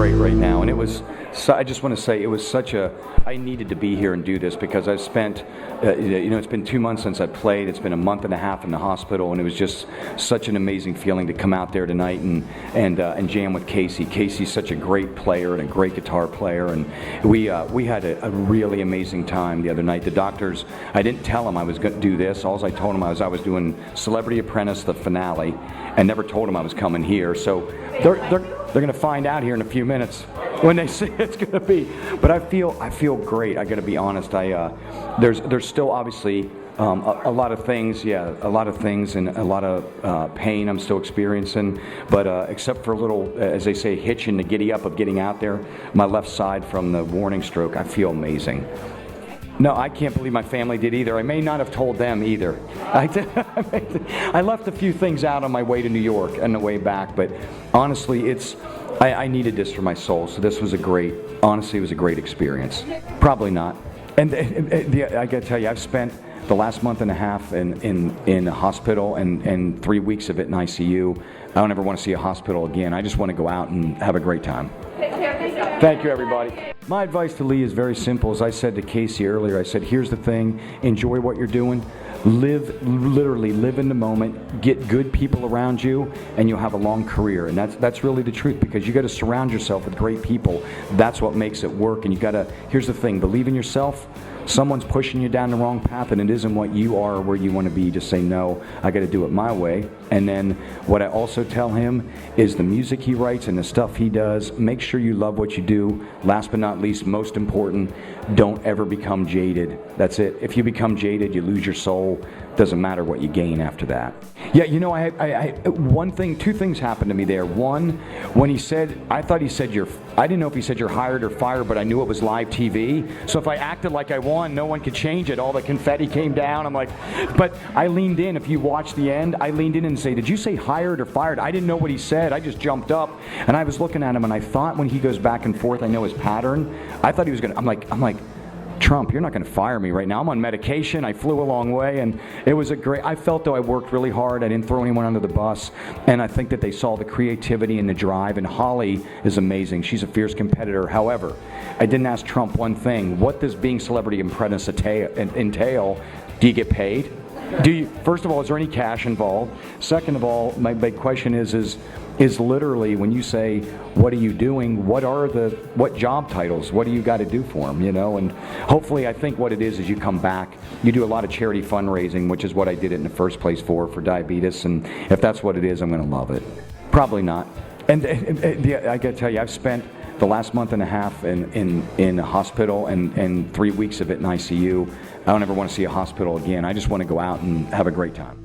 great right now, and it was. So I just want to say it was such a. I needed to be here and do this because I've spent, it's been 2 months since I played. It's been a month and a half in the hospital, and it was just such an amazing feeling to come out there tonight and jam with Casey. Casey's such a great player and a great guitar player, and we had a really amazing time the other night. The doctors, I didn't tell them I was going to do this. All I told them I was doing Celebrity Apprentice, the finale, and never told them I was coming here. So they're going to find out here in a few minutes when they see it's going to be. But I feel great. I got to be honest. There's still obviously a lot of things, and a lot of pain I'm still experiencing. But except for a little, as they say, hitch in the giddy up of getting out there, my left side from the warning stroke, I feel amazing. No, I can't believe my family did either. I may not have told them either. I left a few things out on my way to New York and the way back, but honestly, I needed this for my soul, so this was honestly, it was a great experience. Probably not. And I got to tell you, I've spent the last month and a half in a hospital and 3 weeks of it in ICU. I don't ever want to see a hospital again. I just want to go out and have a great time. Thank you, everybody. My advice to Lee is very simple. As I said to Casey earlier, I said, here's the thing. Enjoy what you're doing. Literally live in the moment. Get good people around you, and you'll have a long career. And that's really the truth, because you got to surround yourself with great people. That's what makes it work. And here's the thing. Believe in yourself. Someone's pushing you down the wrong path and it isn't what you are or where you want to be, just say, no, I got to do it my way. And then what I also tell him is the music he writes and the stuff he does, make sure you love what you do. Last but not least, most important, don't ever become jaded. That's it. If you become jaded, you lose your soul. Doesn't matter what you gain after that. Yeah, two things happened to me there. One, when I didn't know if he said you're hired or fired, but I knew it was live TV. So if I acted like I won, no one could change it. All the confetti came down. I'm like, but I leaned in. If you watch the end, I leaned in and say, did you say hired or fired? I didn't know what he said. I just jumped up and I was looking at him, and I thought when he goes back and forth, I know his pattern. I thought he was gonna. I'm like. Trump, you're not going to fire me right now. I'm on medication. I flew a long way, and it was I felt though I worked really hard. I didn't throw anyone under the bus, and I think that they saw the creativity and the drive, and Holly is amazing. She's a fierce competitor. However, I didn't ask Trump one thing. What does being Celebrity Apprentice entail? Do you get paid? First of all, is there any cash involved? Second of all, my big question is literally when you say, what are you doing? What job titles? What do you got to do for them? And hopefully, I think what it is you come back, you do a lot of charity fundraising, which is what I did it in the first place for diabetes. And if that's what it is, I'm going to love it. Probably not. And I got to tell you, I've spent the last month and a half in a hospital and 3 weeks of it in ICU. I don't ever want to see a hospital again. I just want to go out and have a great time.